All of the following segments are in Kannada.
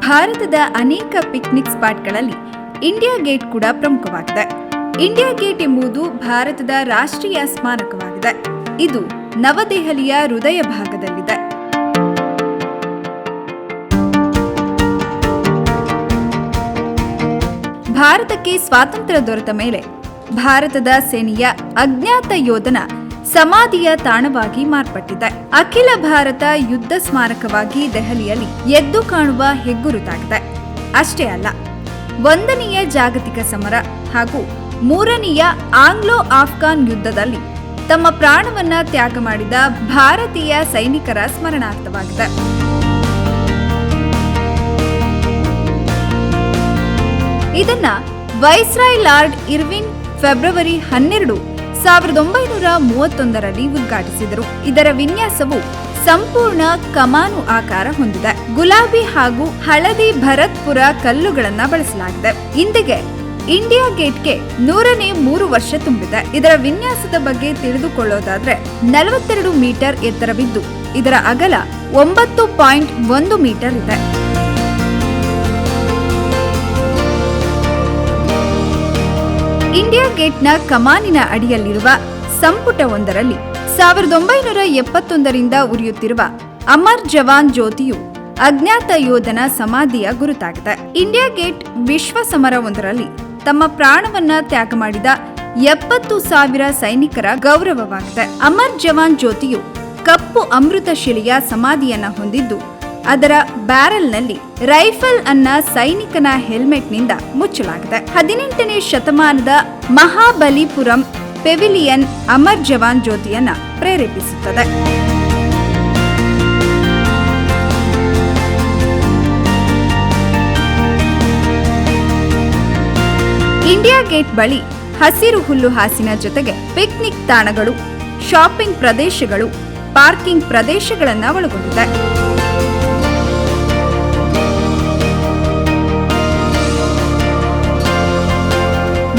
ಭಾರತದ ಅನೇಕ ಪಿಕ್ನಿಕ್ ಸ್ಪಾಟ್ಗಳಲ್ಲಿ ಇಂಡಿಯಾ ಗೇಟ್ ಕೂಡ ಪ್ರಮುಖವಾಗಿದೆ. ಇಂಡಿಯಾ ಗೇಟ್ ಎಂಬುದು ಭಾರತದ ರಾಷ್ಟ್ರೀಯ ಸ್ಮಾರಕವಾಗಿದೆ. ಇದು ನವದೆಹಲಿಯ ಹೃದಯ ಭಾಗದಲ್ಲಿದೆ. ಭಾರತಕ್ಕೆ ಸ್ವಾತಂತ್ರ್ಯ ದೊರೆತ ಮೇಲೆ ಭಾರತದ ಸೇನೆಯ ಅಜ್ಞಾತ ಯೋಧನ ಸಮಾಧಿಯ ತಾಣವಾಗಿ ಮಾರ್ಪಟ್ಟಿದೆ. ಅಖಿಲ ಭಾರತ ಯುದ್ಧ ಸ್ಮಾರಕವಾಗಿ ದೆಹಲಿಯಲ್ಲಿ ಎದ್ದು ಕಾಣುವ ಹೆಗ್ಗುರುತಾಗಿದೆ. ಅಷ್ಟೇ ಅಲ್ಲ, 1ನೇ ಜಾಗತಿಕ ಸಮರ ಹಾಗೂ 3ನೇ ಆಂಗ್ಲೋ ಆಫ್ಘಾನ್ ಯುದ್ಧದಲ್ಲಿ ತಮ್ಮ ಪ್ರಾಣವನ್ನ ತ್ಯಾಗ ಮಾಡಿದ ಭಾರತೀಯ ಸೈನಿಕರ ಸ್ಮರಣಾರ್ಥವಾಗಿದೆ. ಇದನ್ನ ವೈಸ್ರಾಯ್ ಲಾರ್ಡ್ ಇರ್ವಿನ್ ಫೆಬ್ರವರಿ 12, 1931ರಲ್ಲಿ ಉದ್ಘಾಟಿಸಿದರು. ಇದರ ವಿನ್ಯಾಸವು ಸಂಪೂರ್ಣ ಕಮಾನು ಆಕಾರ ಹೊಂದಿದೆ. ಗುಲಾಬಿ ಹಾಗೂ ಹಳದಿ ಭರತ್ಪುರ ಕಲ್ಲುಗಳನ್ನ ಬಳಸಲಾಗಿದೆ. ಇಂದಿಗೆ ಇಂಡಿಯಾ ಗೇಟ್ಗೆ 103 ವರ್ಷ ತುಂಬಿದೆ. ಇದರ ವಿನ್ಯಾಸದ ಬಗ್ಗೆ ತಿಳಿದುಕೊಳ್ಳೋದಾದ್ರೆ 42 ಮೀಟರ್ ಎತ್ತರವಿದ್ದು ಇದರ ಅಗಲ 9.1 ಮೀಟರ್ ಇದೆ. ಇಂಡಿಯಾ ಗೇಟ್ನ ಕಮಾನಿನ ಅಡಿಯಲ್ಲಿರುವ ಸಂಪುಟ ಒಂದರಲ್ಲಿ 1971ರಿಂದ ಉರಿಯುತ್ತಿರುವ ಅಮರ್ ಜವಾನ್ ಜ್ಯೋತಿಯು ಅಜ್ಞಾತ ಯೋಧನ ಸಮಾಧಿಯ ಗುರುತಾಗಿದೆ. ಇಂಡಿಯಾ ಗೇಟ್ ವಿಶ್ವ ಸಮರವೊಂದರಲ್ಲಿ ತಮ್ಮ ಪ್ರಾಣವನ್ನ ತ್ಯಾಗ ಮಾಡಿದ 70,000 ಸೈನಿಕರ ಗೌರವವಾಗಿದೆ. ಅಮರ್ ಜವಾನ್ ಜ್ಯೋತಿಯು ಕಪ್ಪು ಅಮೃತ ಶಿಲೆಯ ಸಮಾಧಿಯನ್ನ ಹೊಂದಿದ್ದು ಅದರ ಬ್ಯಾರೆಲ್ನಲ್ಲಿ ರೈಫಲ್ ಅನ್ನ ಸೈನಿಕನ ಹೆಲ್ಮೆಟ್ನಿಂದ ಮುಚ್ಚಲಾಗಿದೆ. 18ನೇ ಶತಮಾನದ ಮಹಾಬಲಿಪುರಂ ಪೆವಿಲಿಯನ್ ಅಮರ್ ಜವಾನ್ ಜ್ಯೋತಿಯನ್ನ ಪ್ರೇರೇಪಿಸುತ್ತದೆ. ಇಂಡಿಯಾ ಗೇಟ್ ಬಳಿ ಹಸಿರು ಹುಲ್ಲು ಹಾಸಿನ ಜೊತೆಗೆ ಪಿಕ್ನಿಕ್ ತಾಣಗಳು, ಶಾಪಿಂಗ್ ಪ್ರದೇಶಗಳು, ಪಾರ್ಕಿಂಗ್ ಪ್ರದೇಶಗಳನ್ನ ಒಳಗೊಂಡಿದೆ.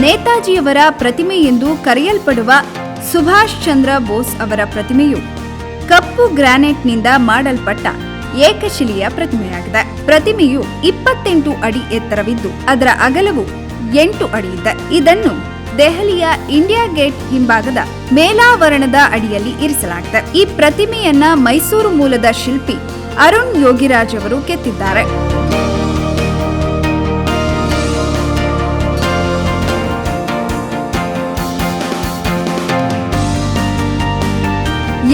ನೇತಾಜಿಯವರ ಪ್ರತಿಮೆ ಎಂದು ಕರೆಯಲ್ಪಡುವ ಸುಭಾಷ್ ಚಂದ್ರ ಬೋಸ್ ಅವರ ಪ್ರತಿಮೆಯು ಕಪ್ಪು ಗ್ರಾನೈಟ್ನಿಂದ ಮಾಡಲ್ಪಟ್ಟ ಏಕಶಿಲೆಯ ಪ್ರತಿಮೆಯಾಗಿದೆ. ಪ್ರತಿಮೆಯು 28 ಅಡಿ ಎತ್ತರವಿದ್ದು ಅದರ ಅಗಲವು 8 ಅಡಿ ಇದೆ. ಇದನ್ನು ದೆಹಲಿಯ ಇಂಡಿಯಾ ಗೇಟ್ ಹಿಂಭಾಗದ ಮೇಲಾವರಣದ ಅಡಿಯಲ್ಲಿ ಇರಿಸಲಾಗಿದೆ. ಈ ಪ್ರತಿಮೆಯನ್ನ ಮೈಸೂರು ಮೂಲದ ಶಿಲ್ಪಿ ಅರುಣ್ ಯೋಗಿರಾಜ್ ಅವರು ಕೆತ್ತಿದ್ದಾರೆ.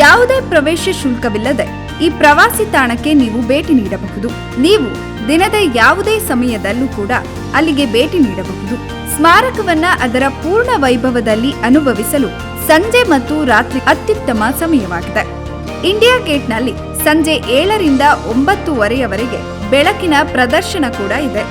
ಯಾವುದೇ ಪ್ರವೇಶ ಶುಲ್ಕವಿಲ್ಲದೆ ಈ ಪ್ರವಾಸಿ ತಾಣಕ್ಕೆ ನೀವು ಭೇಟಿ ನೀಡಬಹುದು. ನೀವು ದಿನದ ಯಾವುದೇ ಸಮಯದಲ್ಲೂ ಕೂಡ ಅಲ್ಲಿಗೆ ಭೇಟಿ ನೀಡಬಹುದು. ಸ್ಮಾರಕವನ್ನ ಅದರ ಪೂರ್ಣ ವೈಭವದಲ್ಲಿ ಅನುಭವಿಸಲು ಸಂಜೆ ಮತ್ತು ರಾತ್ರಿ ಅತ್ಯುತ್ತಮ ಸಮಯವಾಗಿದೆ. ಇಂಡಿಯಾ ಗೇಟ್ನಲ್ಲಿ ಸಂಜೆ 7ರಿಂದ 9ವರೆಯವರೆಗೆ ಬೆಳಕಿನ ಪ್ರದರ್ಶನ ಕೂಡ ಇದೆ.